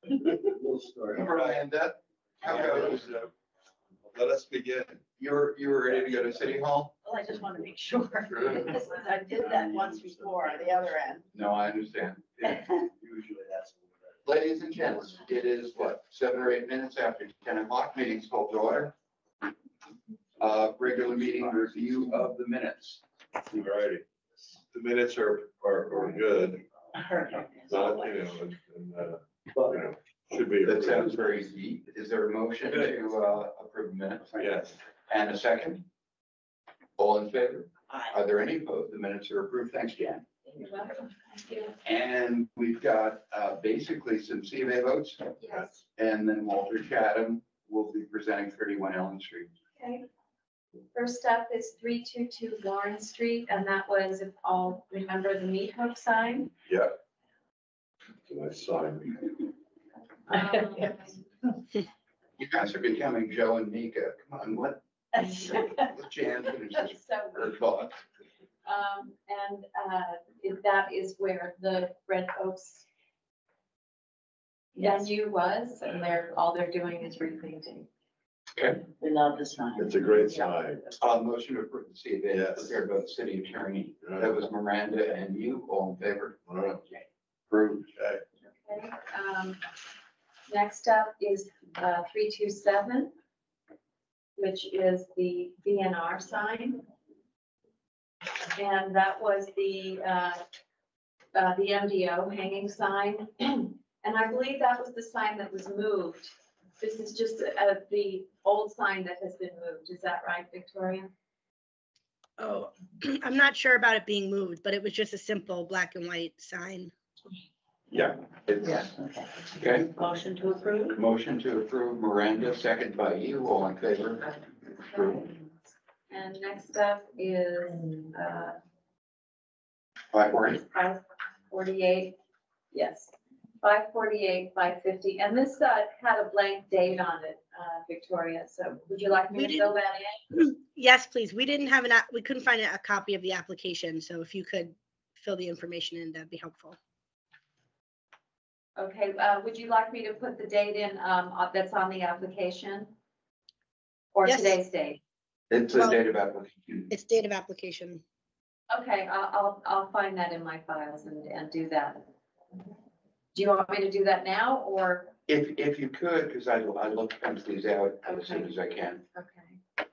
We'll start. Miranda, how goes? Let us begin. You were ready to go to City Hall? Well, I just want to make sure. Sure. Because I did that once before on the other end. No, I understand. Usually that's. Ladies and gents, it is what, 7 or 8 minutes after 10 o'clock, meeting's called to order. Regular meeting review of the minutes. All righty. The minutes are good. Perfect. Not, should be. That sounds very deep. Is there a motion to approve minutes? Yes. And a second? All in favor? Aye. Are there any opposed? The minutes are approved. Thanks, Jan. You're welcome. Thank you. And we've got basically some C of A votes, Yes. and then Walter Chatham will be presenting 31 Ellen Street. Okay. First up is 322 Warren Street, and that was, if all remember, the meat hook sign. Yeah. Nice sign. You guys are becoming Joe and Mika. Come on, let Jan finish this. So, Her thought. and that is where the Red Oaks venue was, and all they're doing is repainting. Okay. We love the sign. It's a great sign. Motion to approve the C of A, Yes. prepared by the city attorney. That was Miranda and you, all in favor? All right. Approved. Okay. Okay. Next up is 327, which is the VNR sign. And that was the MDO hanging sign. And I believe that was the sign that was moved. This is just the old sign that has been moved. Is that right, Victoria? Oh, I'm not sure about it being moved, but it was just a simple black and white sign. Yeah. It's, Yeah, okay. okay. Motion to approve? Motion to approve Miranda, second by you, all in favor? Approved. And next up is 548. Yes, 548, 550. And this had a blank date on it, Victoria. So would you like me We to fill that in? Yes, please. We didn't have we couldn't find a copy of the application. So if you could fill the information in, that'd be helpful. Okay, would you like me to put the date in that's on the application? Or Yes. today's date? It's the Well- date of application. It's date of application. Okay, I'll find that in my files and do that. Do you want me to do that now or? If you could, because I look these out as soon as I can. Okay.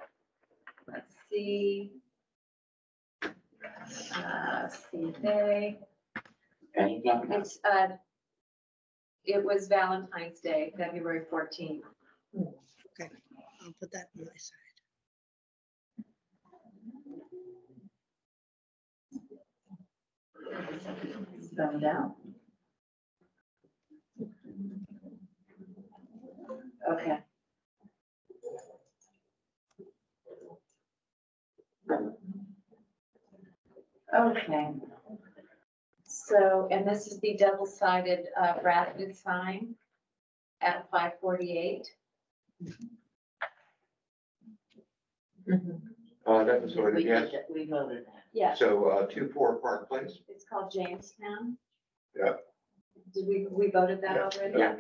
Let's see. CFA. And nothing else. It was Valentine's Day, February 14th. Okay, I'll put that on my side. Spell it out. Okay. Okay. So, and this is the double-sided bracketed sign at 548. That was sort of, We yes. did it. We voted that. Yes, So 24 Park Place. it's called Jamestown. Yeah. Did we voted that Yeah. already? Yeah.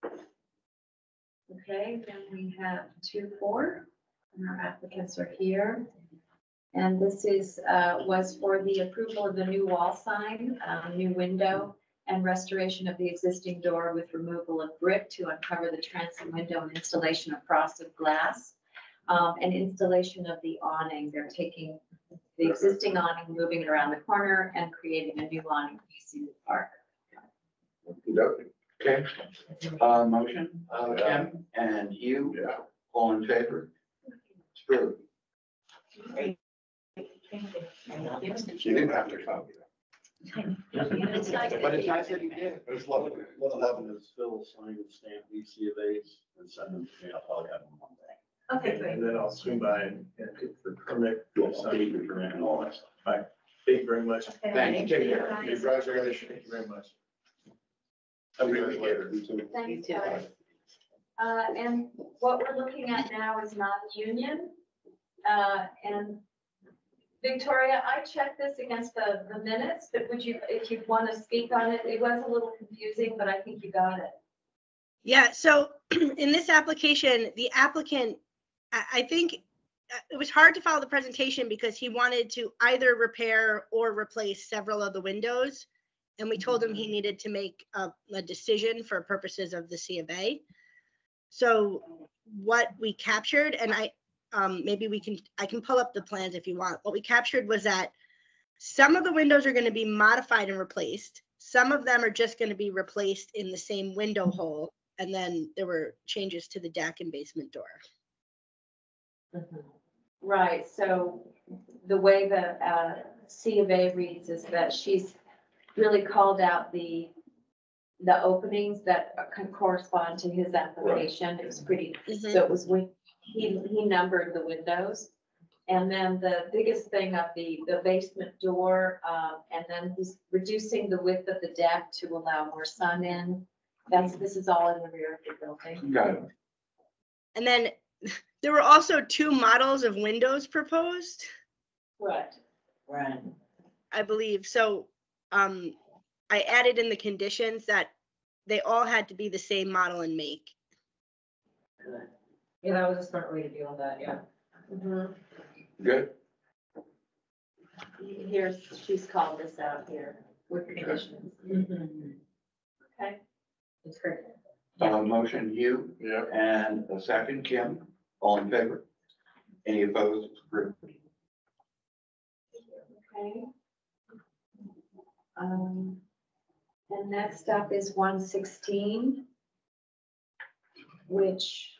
Okay. Okay, then we have 2-4, and our applicants are here. And this was for the approval of the new wall sign, new window, and restoration of the existing door with removal of brick to uncover the transom window and installation of frosted glass. And installation of the awning. They're taking the existing awning, moving it around the corner and creating a new awning facing the park. Okay. Motion, Kim and you, Yeah. all in favor? It's approved. She didn't have to come. It's nice But it's nice that you did. It was lovely. 11 is Phil sign and stamp these C of A's and send them to me. I'll probably have them Monday. Okay, great. And then I'll swing by and get the permit. State your grant and all that stuff. Right. Thank you very much. Thank you. Take care. Congratulations. Thank you very much. Have a great weekend. Thanks, You too. guys. And what we're looking at now is non-union. And Victoria, I checked this against the minutes, but would you, if you want to speak on it, it was a little confusing, but I think you got it. Yeah, so in this application, the applicant, I think it was hard to follow the presentation because he wanted to either repair or replace several of the windows. And we told him he needed to make a decision for purposes of the C of A. So what we captured, and I can pull up the plans if you want. What we captured was that some of the windows are going to be modified and replaced. Some of them are just going to be replaced in the same window hole. And then there were changes to the deck and basement door. Right, so the way the C of A reads is that she's really called out the openings that can correspond to his application. It was pretty, so it was when he numbered the windows. And then the biggest thing of the basement door, and then he's reducing the width of the deck to allow more sun in. This is all in the rear of the building. Got it. And then there were also 2 models of windows proposed, Correct. Right. I believe. So I added in the conditions that they all had to be the same model and make. Good. Yeah, that was a smart way to deal with that, yeah. Good. She's called this out here with conditions. Okay. It's great. Motion Hugh Yeah. and a second Kim, all in favor? Any opposed? Approved. Okay. And next up is 116, which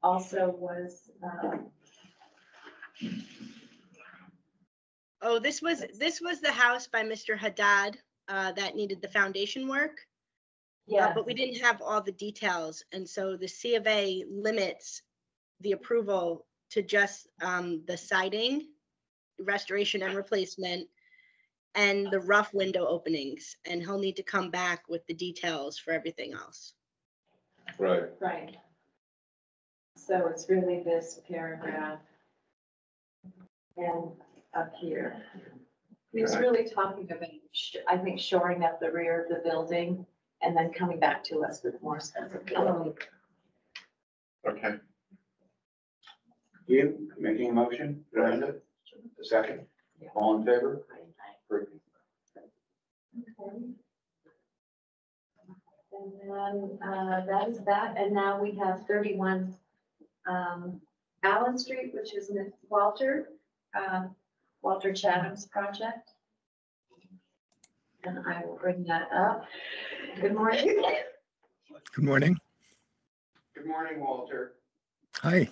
also was, Oh, this was the house by Mr. Haddad that needed the foundation work. yeah, But we didn't have all the details. And so the C of A limits the approval to just the siding, restoration and replacement, and the rough window openings. And he'll need to come back with the details for everything else. Right. right. So it's really this paragraph and up here. He was really talking about, I think, shoring up the rear of the building and then coming back to us with more specifics. Okay. You making a motion, Brenda? A second? All in favor? Approved. Okay. And then that is that, and now we have 31 Allen Street, which is Walter Chatham's project. And I will bring that up. Good morning. Good morning. Good morning, Walter. Hi.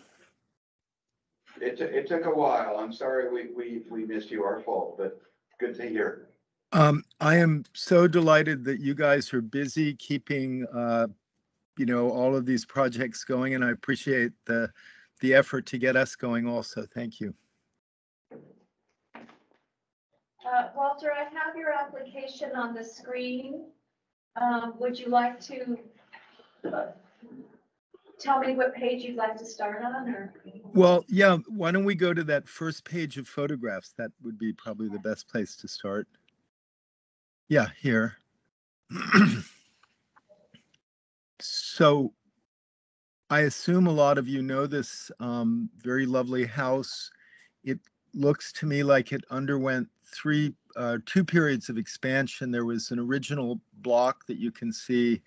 It took a while. I'm sorry we missed you, our fault, but good to hear. I am so delighted that you guys are busy keeping, all of these projects going, and I appreciate the effort to get us going also. Thank you. Walter, I have your application on the screen. Would you like to tell me what page you'd like to start on, or? Well, yeah, why don't we go to that first page of photographs? That would be probably the best place to start. Yeah, here. So I assume a lot of you know this very lovely house. It looks to me like it underwent two periods of expansion. There was an original block that you can see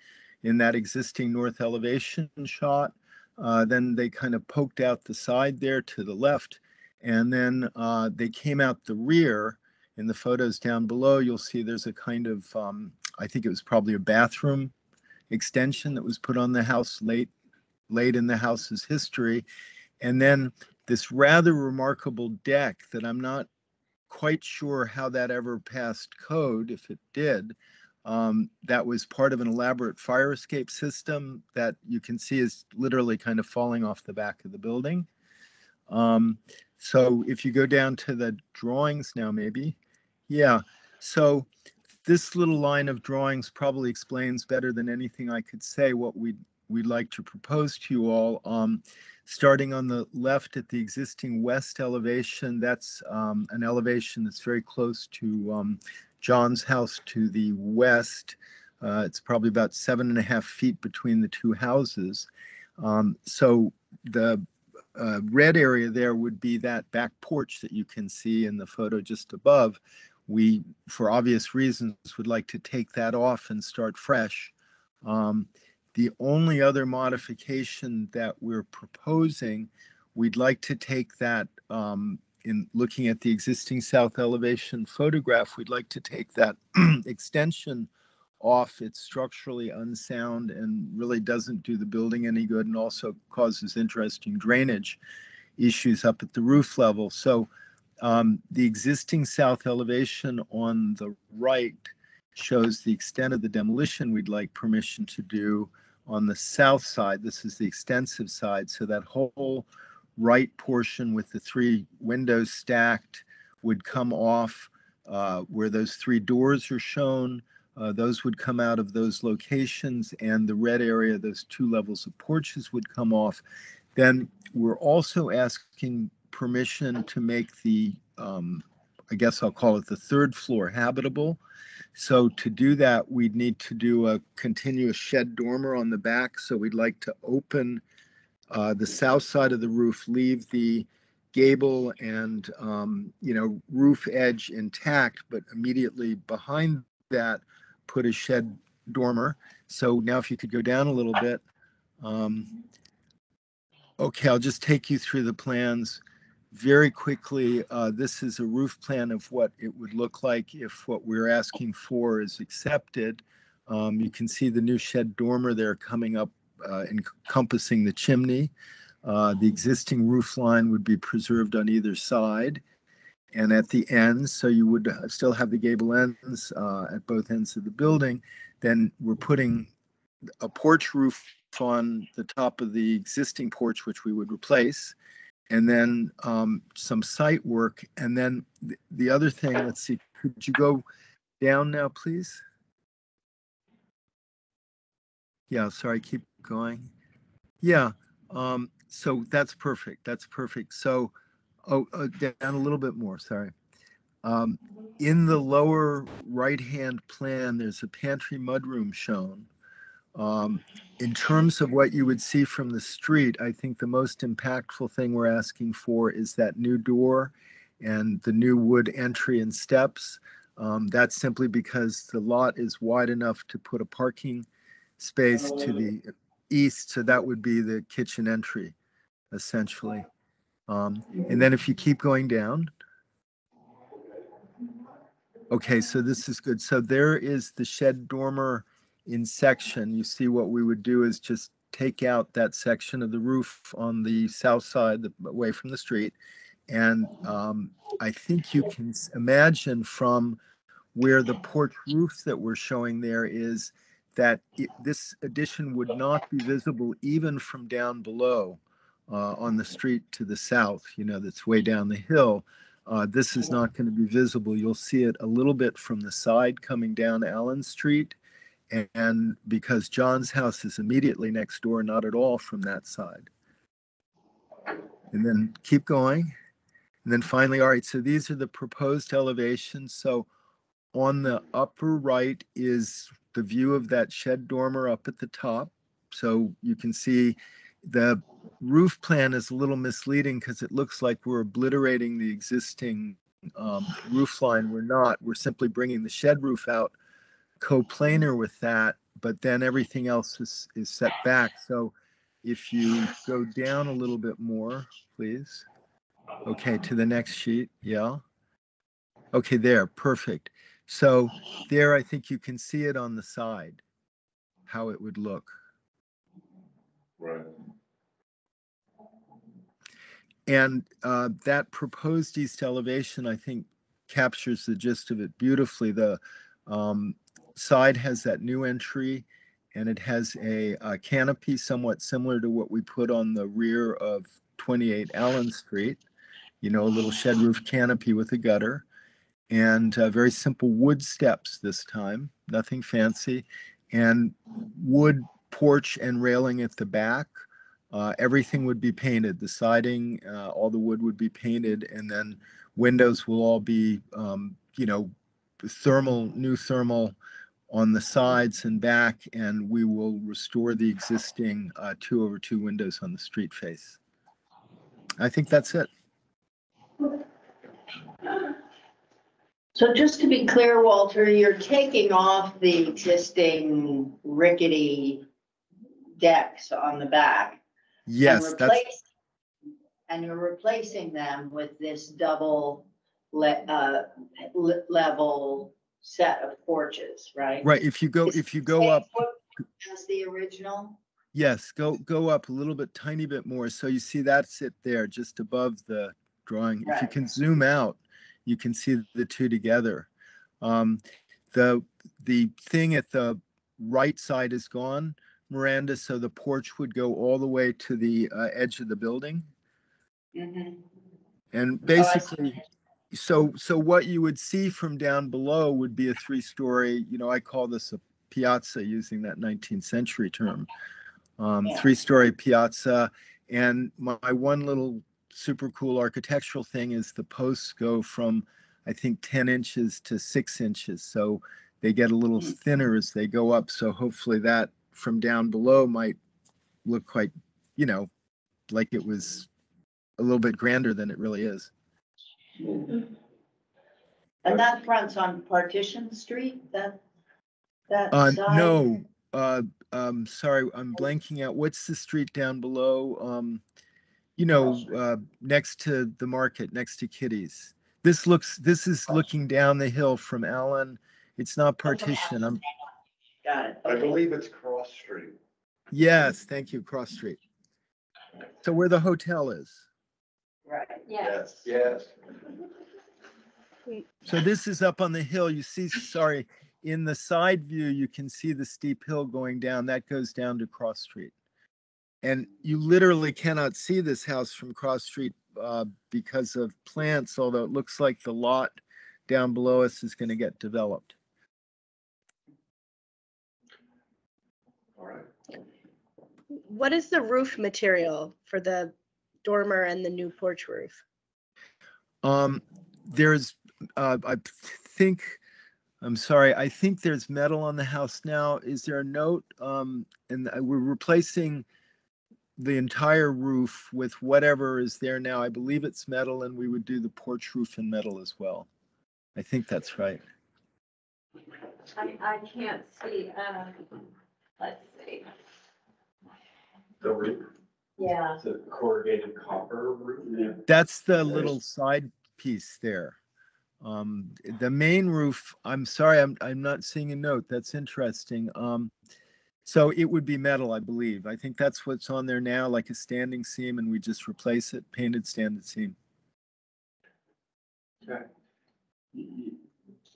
in that existing north elevation shot. Then they kind of poked out the side there to the left, and then they came out the rear. In the photos down below, you'll see there's a kind of, I think it was probably a bathroom extension that was put on the house late in the house's history. And then this rather remarkable deck that I'm not quite sure how that ever passed code, if it did. That was part of an elaborate fire escape system that you can see is literally kind of falling off the back of the building. So if you go down to the drawings now, maybe. Yeah, so this little line of drawings probably explains better than anything I could say what we we'd like to propose to you all. Starting on the left at the existing west elevation, that's an elevation that's very close to John's house to the west. It's probably about 7.5 feet between the two houses. So the red area there would be that back porch that you can see in the photo just above. We, for obvious reasons, would like to take that off and start fresh. The only other modification that we're proposing, we'd like to take that, in looking at the existing south elevation photograph, we'd like to take that extension off. It's structurally unsound and really doesn't do the building any good, and also causes interesting drainage issues up at the roof level. So the existing south elevation on the right shows the extent of the demolition we'd like permission to do on the south side. This is the extensive side. So that whole right portion with the 3 windows stacked would come off where those 3 doors are shown. Those would come out of those locations, and the red area, those 2 levels of porches would come off. Then we're also asking permission to make the, I guess I'll call it the 3rd floor habitable. So to do that, we'd need to do a continuous shed dormer on the back. So we'd like to open the south side of the roof, leave the gable and, roof edge intact, but immediately behind that, put a shed dormer. So now if you could go down a little bit. Okay, I'll just take you through the plans very quickly. This is a roof plan of what it would look like if what we're asking for is accepted. You can see the new shed dormer there coming up, encompassing the chimney. The existing roof line would be preserved on either side and at the ends, so you would still have the gable ends at both ends of the building. Then we're putting a porch roof on the top of the existing porch, which we would replace, and then some site work. And then the other thing, let's see, could you go down now, please? Yeah, sorry, keep going. Yeah, so that's perfect. That's perfect. So, down a little bit more, sorry. In the lower right-hand plan, there's a pantry mudroom shown. In terms of what you would see from the street, I think the most impactful thing we're asking for is that new door and the new wood entry and steps. That's simply because the lot is wide enough to put a parking space to the east, so that would be the kitchen entry, essentially. And then if you keep going down. Okay, so this is good. So there is the shed dormer in section. You see what we would do is just take out that section of the roof on the south side, away from the street. And I think you can imagine from where the porch roof that we're showing there is that this addition would not be visible even from down below on the street to the south, that's way down the hill. This is not going to be visible. You'll see it a little bit from the side coming down Allen Street. And because John's house is immediately next door, not at all from that side. And then keep going. And then finally, all right, so these are the proposed elevations. So on the upper right is the view of that shed dormer up at the top. So you can see the roof plan is a little misleading because it looks like we're obliterating the existing roof line. We're not. We're simply bringing the shed roof out coplanar with that, but then everything else is set back. So if you go down a little bit more, please. Okay, to the next sheet. Yeah. Okay, there. Perfect. So there, I think you can see it on the side, how it would look. Right. And that proposed east elevation, I think, captures the gist of it beautifully. The side has that new entry, and it has a canopy somewhat similar to what we put on the rear of 28 Allen Street, a little shed roof canopy with a gutter, and very simple wood steps this time, nothing fancy, and wood porch and railing at the back. Everything would be painted, the siding, all the wood would be painted, and then windows will all be, you know, new thermal on the sides and back, and we will restore the existing 2/2 windows on the street face. I think that's it. So just to be clear, Walter, you're taking off the existing rickety decks on the back. Yes, And you're replacing them with this double level set of porches, right? right. If you go up, As the original? yes, go up a little bit, tiny bit more. So you see that's it there, just above the drawing. If you Right. can zoom out, you can see the two together. The thing at the right side is gone, Miranda, so the porch would go all the way to the edge of the building. Mhm. And Oh, I basically, so what you would see from down below would be a 3-story, you know, I call this a piazza using that 19th century term. Yeah. 3-story piazza. And my one little super cool architectural thing is the posts go from, I think, 10 inches to 6 inches. So they get a little thinner as they go up. So hopefully that from down below might look quite, you know, like it was a little bit grander than it really is. And that front's on Partition Street, that side? No, sorry, I'm blanking out. What's the street down below? You know, next to the market, next to Kitty's. This is looking down the hill from Allen. It's not Partition. Got it. I Okay. believe it's Cross Street. Yes, thank you, Cross Street. So where the hotel is. Right. Yes. Yes. So this is up on the hill. You see, sorry, in the side view, you can see the steep hill going down. That goes down to Cross Street. And you literally cannot see this house from Cross Street because of plants, although it looks like the lot down below us is going to get developed. All right. What is the roof material for the dormer and the new porch roof? There's, I think, I'm sorry, I think there's metal on the house now. Is there a note? And we're replacing the entire roof with whatever is there now. I believe it's metal, and we would do the porch roof in metal as well. I think that's right. I can't see, let's see. The roof, Yeah. it's a corrugated copper roof. Yeah. That's the little side piece there. The main roof, I'm sorry, I'm not seeing a note. That's interesting. So it would be metal, I believe. I think that's what's on there now, like a standing seam, and we just replace it, painted standard seam. Okay.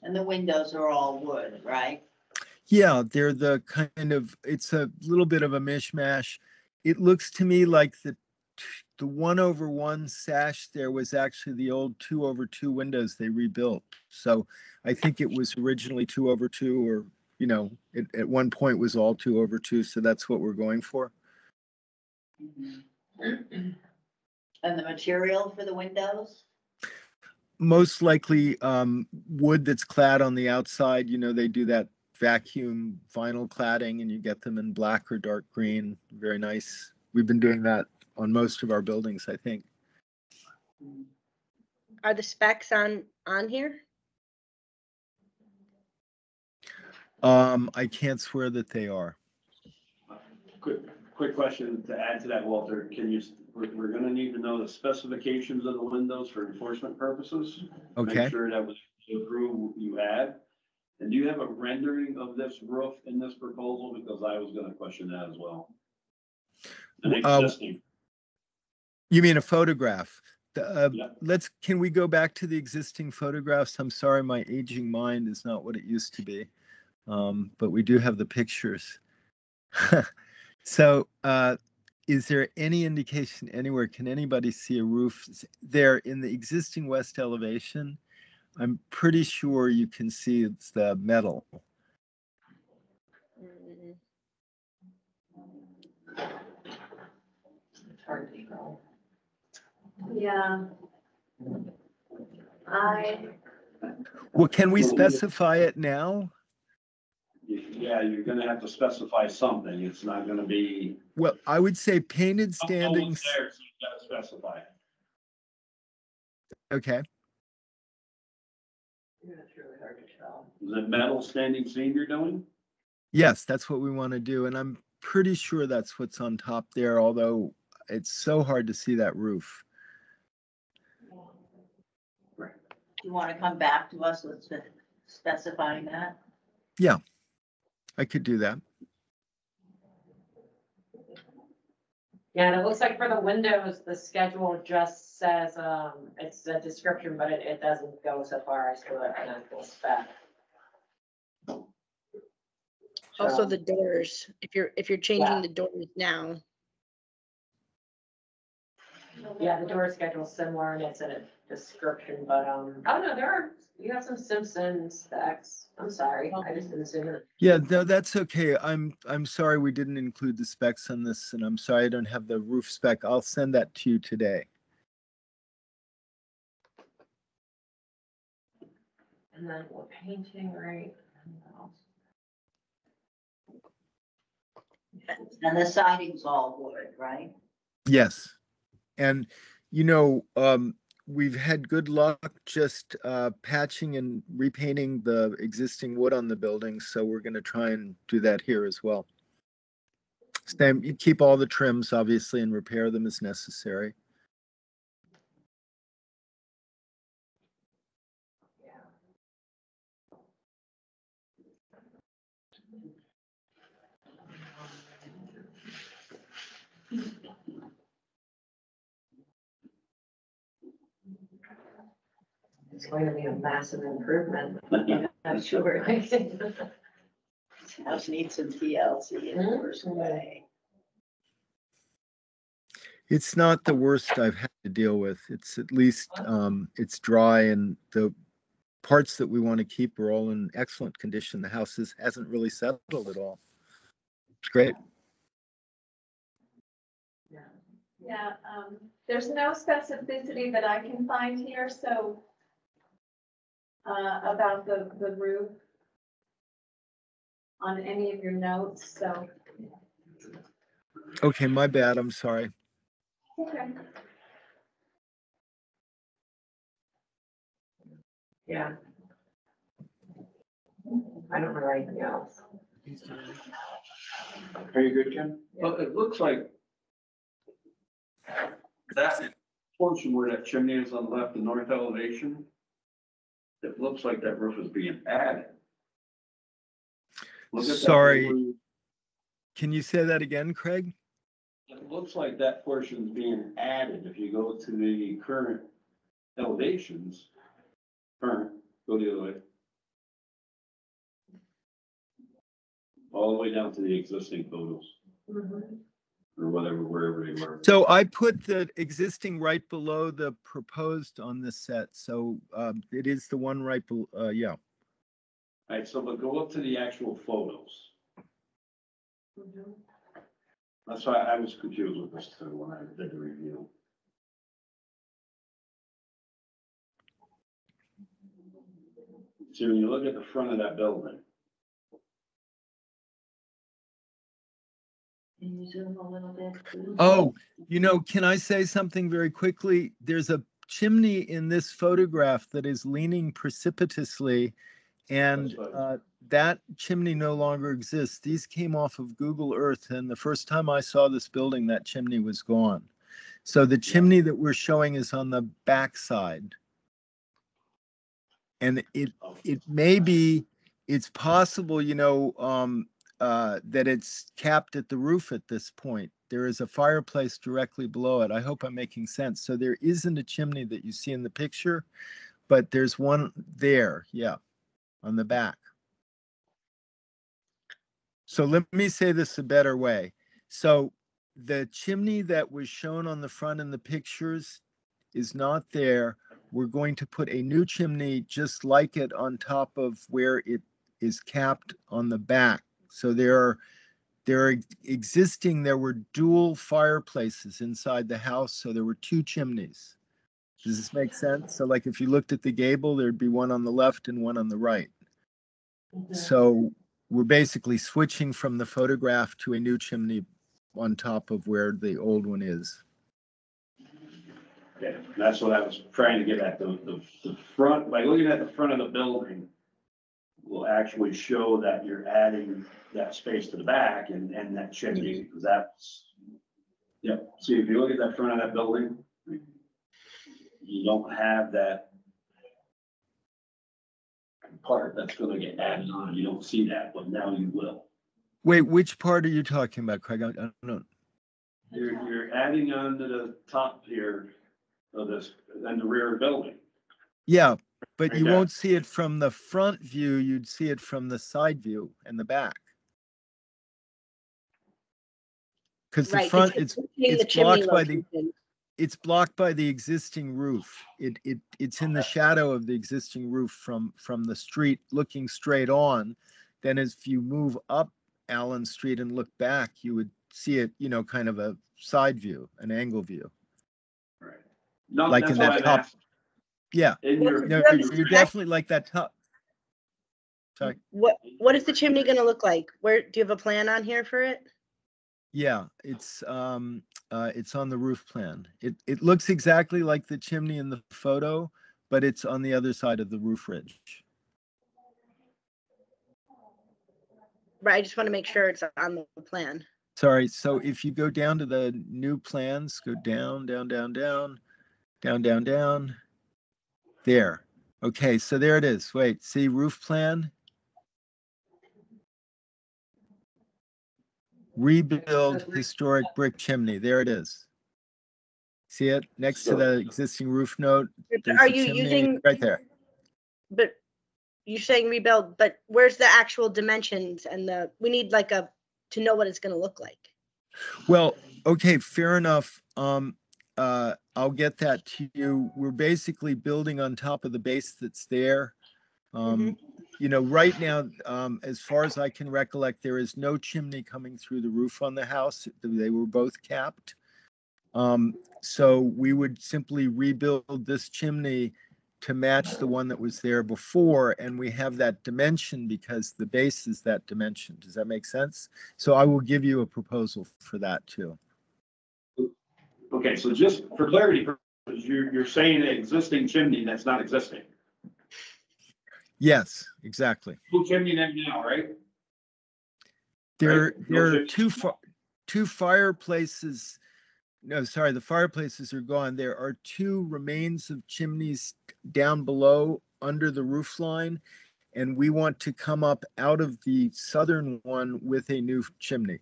And the windows are all wood, right? Yeah, they're the kind of, it's a little bit of a mishmash. It looks to me like the 1/1 sash there was actually the old 2/2 windows they rebuilt. So I think it was originally 2/2, or, you know, it at one point was all 2/2. So that's what we're going for. And the material for the windows? Most likely wood that's clad on the outside. You know, they do that vacuum vinyl cladding, and you get them in black or dark green. Very nice. We've been doing that on most of our buildings, I think. Are the specs on here? I can't swear that they are. Quick question to add to that, Walter. We're gonna need to know the specifications of the windows for enforcement purposes. Okay. Make sure that was approved you had. And do you have a rendering of this roof in this proposal? Because I was gonna question that as well. An existing. You mean a photograph? Yeah. Can we go back to the existing photographs? I'm sorry, my aging mind is not what it used to be. But we do have the pictures. So, is there any indication anywhere? Can anybody see a roof there in the existing west elevation? I'm pretty sure you can see it's the metal. hard to tell. Yeah. Well, can we specify it now? Yeah, you're gonna have to specify something. It's not gonna be. Well, I would say painted No standing, one's there, so you gotta specify. okay. Yeah, it's really hard to tell. Is it metal standing seam you're doing? Yes, that's what we want to do. And I'm pretty sure that's what's on top there, although it's so hard to see that roof. You want to come back to us with specifying that? I could do that. Yeah, and it looks like for the windows, the schedule just says, it's a description, but it doesn't go so far as to an actual spec. Also So, the doors, if you're changing the doors now. yeah, the door schedule's similar and it's in a description, but, oh no, you have some Simpson specs. I'm sorry, I just didn't zoom in. Yeah, no, that's okay. I'm sorry we didn't include the specs on this, and I'm sorry I don't have the roof spec. I'll send that to you today. And then we're painting, right? And the siding's all wood, right? Yes. And, we've had good luck just patching and repainting the existing wood on the building, so we're going to try and do that here as well. Same, you keep all the trims, obviously, and repair them as necessary. It's going to be a massive improvement. I'm sure. Mhm. House needs some TLC in the worst way. It's not the worst I've had to deal with. It's at least, it's dry, and the parts that we want to keep are all in excellent condition. The house hasn't really settled at all. It's great. Yeah, there's no specificity that I can find here, so about the roof on any of your notes, so. Okay, my bad. I'm sorry. Okay. Yeah. I don't know anything else. Are you good, Ken? Well, it looks like that portion where that chimney is on the left, the north elevation, it looks like that roof is being added. Look at that Sorry. blue- Can you say that again, Craig? It looks like that portion's being added. If you go to the current elevations, go the other way. All the way down to the existing photos, or whatever, wherever they were. So I put the existing right below the proposed on this set. So it is the one right below, yeah. All right, so but go up to the actual photos. That's why I was confused with this too when I did the review. See, when you look at the front of that building, Can you zoom a little bit? please? Oh, can I say something very quickly? There's a chimney in this photograph that is leaning precipitously, and That's right. that chimney no longer exists. These came off of Google Earth, and the first time I saw this building, that chimney was gone. So the chimney that we're showing is on the back side. And it may be, it's possible, that it's capped at the roof at this point. There is a fireplace directly below it. I hope I'm making sense. So there isn't a chimney that you see in the picture, but there's one there, yeah, on the back. So let me say this a better way. So the chimney that was shown on the front in the pictures is not there. We're going to put a new chimney just like it on top of where it is capped on the back. So there are there were dual fireplaces inside the house, so there were two chimneys. Does this make sense? So like if you looked at the gable, there'd be one on the left and one on the right. So we're basically switching from the photograph to a new chimney on top of where the old one is. Okay, that's what I was trying to get at, the front, by looking at the front of the building will actually show that you're adding that space to the back and that chimney, because that's, yep, see, if you look at that front of that building, you don't have that part that's gonna get added on, you don't see that, but now you will. Wait, which part are you talking about, Craig? I don't know. You're adding on to the top here of this, and the rear building. Yeah, but Right you there. won't see it from the front view, you'd see it from the side view and the back. Because the Right, front, because it's the chimney blocked by the, location. it's blocked by the existing roof. It's in the shadow of the existing roof from the street looking straight on. Then if you move up Allen Street and look back, you would see it, you know, kind of a side view, an angle view. Right. No, Like that's in what that I'm top- asking. Yeah, In your, no, you're definitely like that top. Sorry. What is the chimney gonna look like? Where, do you have a plan on here for it? Yeah, it's on the roof plan. It looks exactly like the chimney in the photo, but it's on the other side of the roof ridge. Right, I just want to make sure it's on the plan. Sorry, so if you go down to the new plans, go down, down, down, down, down, down, down. There. Okay, so there it is. Wait, see roof plan? Rebuild historic brick chimney. There it is. See it next to the existing roof note? There's Are the you chimney using, right there? but you're saying rebuild, but where's the actual dimensions and we need like to know what it's gonna look like. Well, okay, fair enough. I'll get that to you. We're basically building on top of the base that's there. You know, right now, as far as I can recollect, there is no chimney coming through the roof on the house. They were both capped. So we would simply rebuild this chimney to match the one that was there before, and we have that dimension because the base is that dimension. Does that make sense? So I will give you a proposal for that too. okay, so just for clarity purposes, you're saying an existing chimney that's not existing. Yes, exactly. Full chimney there now, right? There Right, no are chimney. two fireplaces. No, sorry, the fireplaces are gone. There are two remains of chimneys down below under the roof line, and we want to come up out of the southern one with a new chimney.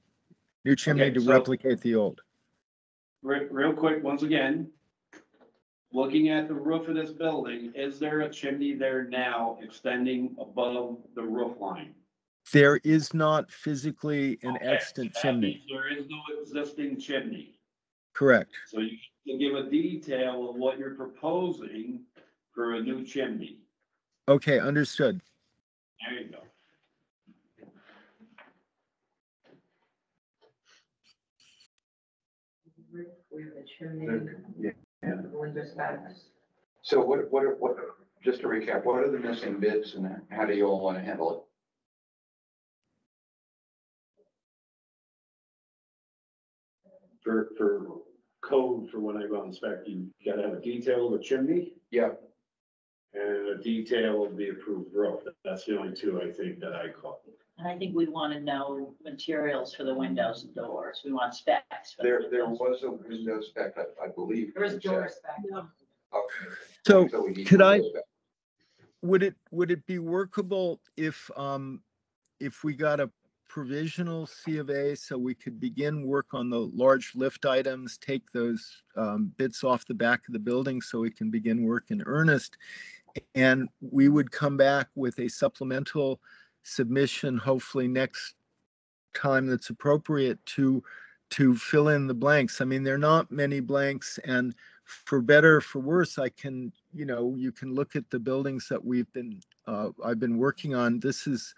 Okay, To so- replicate the old. Real quick, once again, looking at the roof of this building, is there a chimney there now extending above the roof line? There is not physically an Okay, extant that chimney. means there is no existing chimney. Correct. So you can give a detail of what you're proposing for a new chimney. Okay, understood. There you go. So just to recap, what are the missing bits and how do you all want to handle it? For code, for when I go inspect, you gotta have a detail of the chimney Yeah, and a detail of the approved roof. That's the only two I think that I caught. And I think we want to know materials for the windows and doors. We want specs. for the there windows. was a window spec, I believe. There was doors back. Okay. So we need could I- window spec. would it be workable if we got a provisional C of A so we could begin work on the large lift items, take those bits off the back of the building so we can begin work in earnest? And we would come back with a supplemental submission, hopefully next time that's appropriate to fill in the blanks. I mean, there are not many blanks, and for better or for worse, I can, you know, you can look at the buildings that I've been working on. This is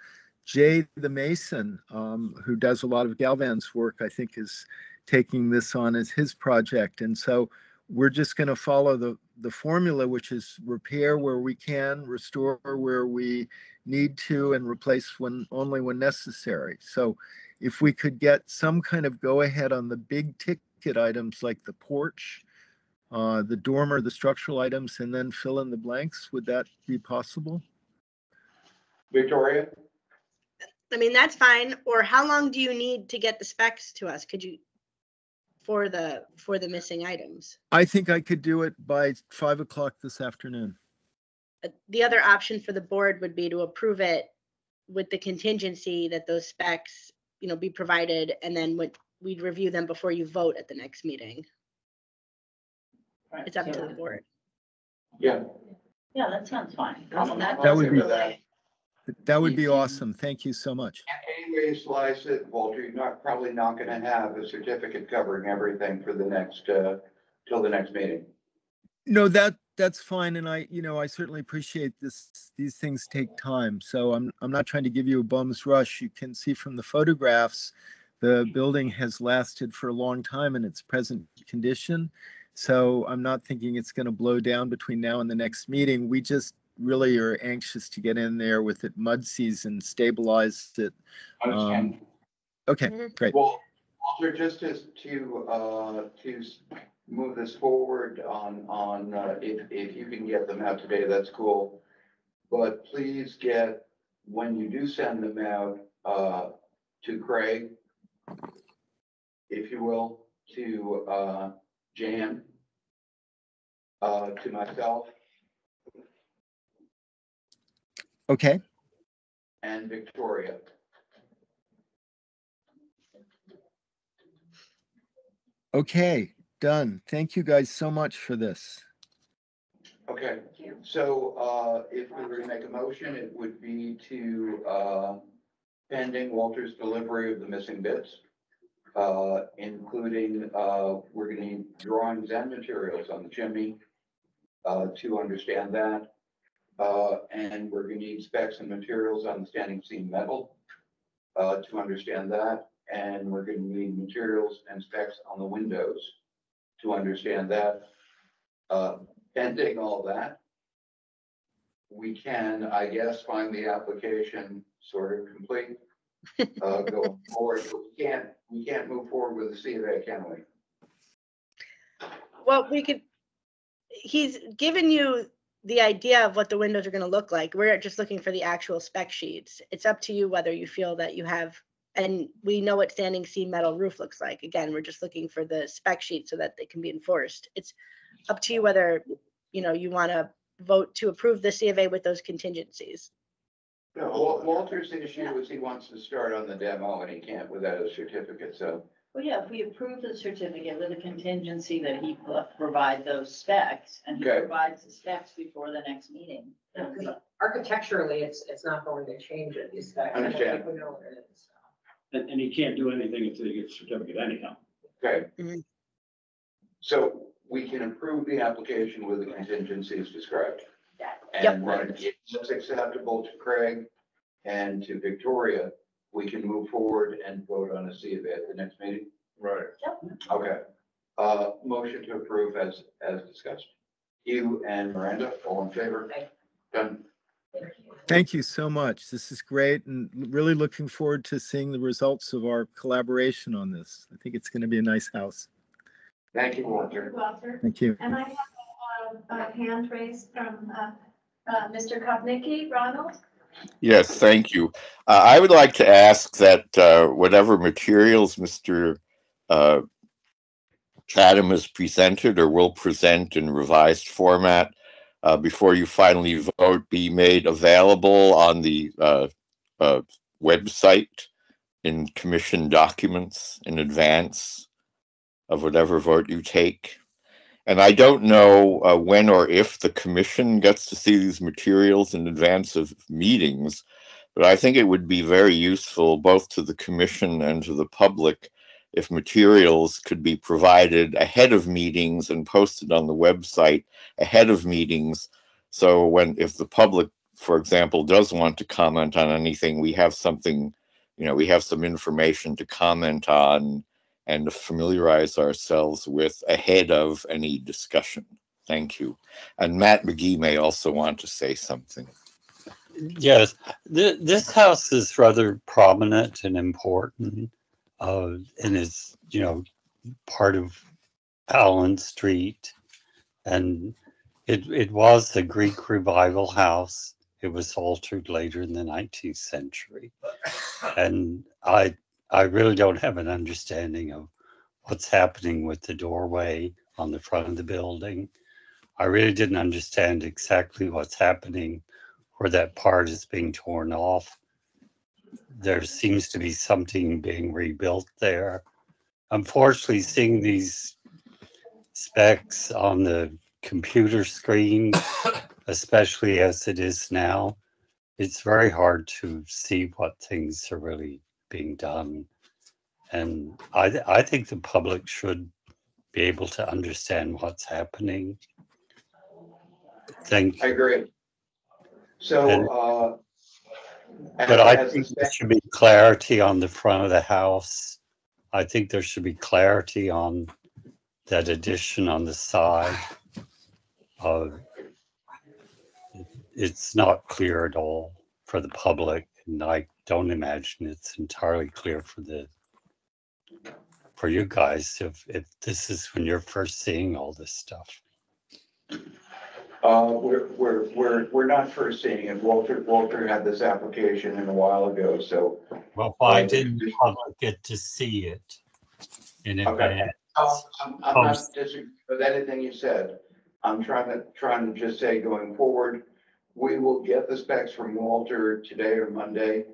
Jay the Mason, who does a lot of Galvan's work, I think is taking this on as his project. And so we're just going to follow the formula, which is repair where we can, restore where we need to, and replace only when necessary. So if we could get some kind of go ahead on the big ticket items like the porch, the dormer, the structural items, and then fill in the blanks, would that be possible? Victoria? I mean, that's fine. Or how long do you need to get the specs to us? Could you, for the missing items? I think I could do it by 5 o'clock this afternoon. The other option for the board would be to approve it with the contingency that those specs, be provided, and then we'd review them before you vote at the next meeting. Right, It's up to so- the board. Yeah. Yeah, that sounds fine. That would be- That would be awesome. Thank you so much. Any way you slice it, Walter, you're probably not gonna have a certificate covering everything for the next, till the next meeting. No, that's fine. And I certainly appreciate this. These things take time. So I'm not trying to give you a bum's rush. You can see from the photographs, the building has lasted for a long time in its present condition. So I'm not thinking it's going to blow down between now and the next meeting. We just really are anxious to get in there with it mud season, stabilize it. Understand. Okay, great. Well, Walter, just to move this forward on, if you can get them out today, that's cool. But please get, when you do send them out, to Craig, if you will, to, Jan, to myself Okay, and Victoria. okay, done. Thank you guys so much for this. Okay, so, if we were to make a motion, it would be to, pending Walter's delivery of the missing bits, including, we're gonna need drawings and materials on the chimney, to understand that. And we're gonna need specs and materials on the standing seam metal, to understand that. And we're gonna need materials and specs on the windows to understand that. Pending all that, we can, I guess, find the application sort of complete, going forward. But we can't move forward with the C of A, can we? Well, he's given you the idea of what the windows are going to look like. We're just looking for the actual spec sheets. It's up to you whether you feel that you have, and we know what standing seam metal roof looks like. Again, we're just looking for the spec sheet so that they can be enforced. It's up to you whether, you want to vote to approve the C of A with those contingencies. No, Walter's issue is he wants to start on the demo and he can't without a certificate, so. Well, yeah, if we approve the certificate with a contingency that he provide those specs, and he Okay. provides the specs before the next meeting. Yeah, 'cause architecturally, it's not going to change it, these specs. Understand. We know what it is. And you can't do anything until you get the certificate anyhow. Okay. Mhm. So we can approve the application with the contingencies described. Yep. And then if it's acceptable to Craig and to Victoria, we can move forward and vote on a C of A at the next meeting. Right. Okay. Motion to approve as discussed. You and Miranda, all in favor? Okay. Done. Thank you so much. This is great, and really looking forward to seeing the results of our collaboration on this. I think it's going to be a nice house. Thank you, Walter. Walter. Thank you. And I have a hand raised from Mr. Kopnicki. Ronald? Yes, thank you. I would like to ask that whatever materials Mr. Chatham has presented or will present in revised format before you finally vote be made available on the website in commission documents in advance of whatever vote you take. And I don't know when or if the commission gets to see these materials in advance of meetings, but I think it would be very useful both to the commission and to the public if materials could be provided ahead of meetings and posted on the website ahead of meetings. So if the public for example, does want to comment on anything, we have something, we have some information to comment on and to familiarize ourselves with ahead of any discussion. Thank you. And Matt McGee may also want to say something. Yes, this house is rather prominent and important, and is, part of Allen Street. And it was a Greek revival house. It was altered later in the 19th century. And I really don't have an understanding of what's happening with the doorway on the front of the building. I really didn't understand exactly what's happening where that part is being torn off. There seems to be something being rebuilt there. Unfortunately, seeing these specs on the computer screen, especially as it is now, it's very hard to see what things are really being done. And I think the public should be able to understand what's happening. Thank you. I agree. So, but I think there should be clarity on the front of the house. I think there should be clarity on that addition on the side. It's not clear at all for the public, and I don't imagine it's entirely clear for you guys if this is when you're first seeing all this stuff. We're not first seeing it. Walter had this application in a while ago, so. Well, why didn't the public get to see it in advance? I'm not disagreeing with anything you said. I'm trying to just say going forward, we will get the specs from Walter today or Monday.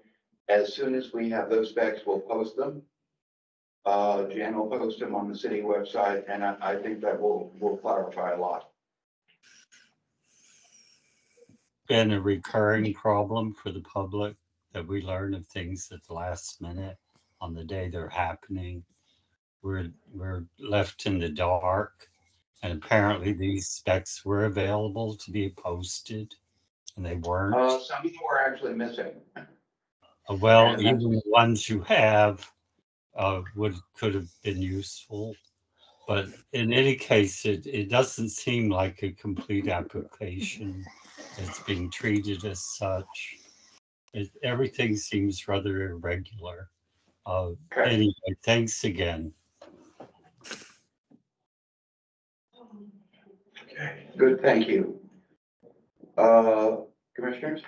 As soon as we have those specs, we'll post them. Jan will post them on the city website, and I think that will clarify a lot. Been a recurring problem for the public that we learn of things at the last minute on the day they're happening. We're left in the dark, and apparently these specs were available to be posted, and they weren't. Some of them were actually missing. Well, even the ones you have could have been useful, but in any case, it doesn't seem like a complete application. It's being treated as such. Everything seems rather irregular. Anyway, thanks again. Okay, good, thank you. Commissioners?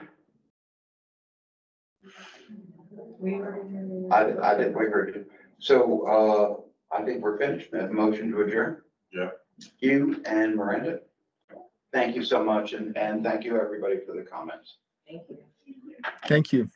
I think we heard you. So I think we're finished. Motion to adjourn. Yeah. You and Miranda. Thank you so much, and thank you everybody for the comments. Thank you. Thank you.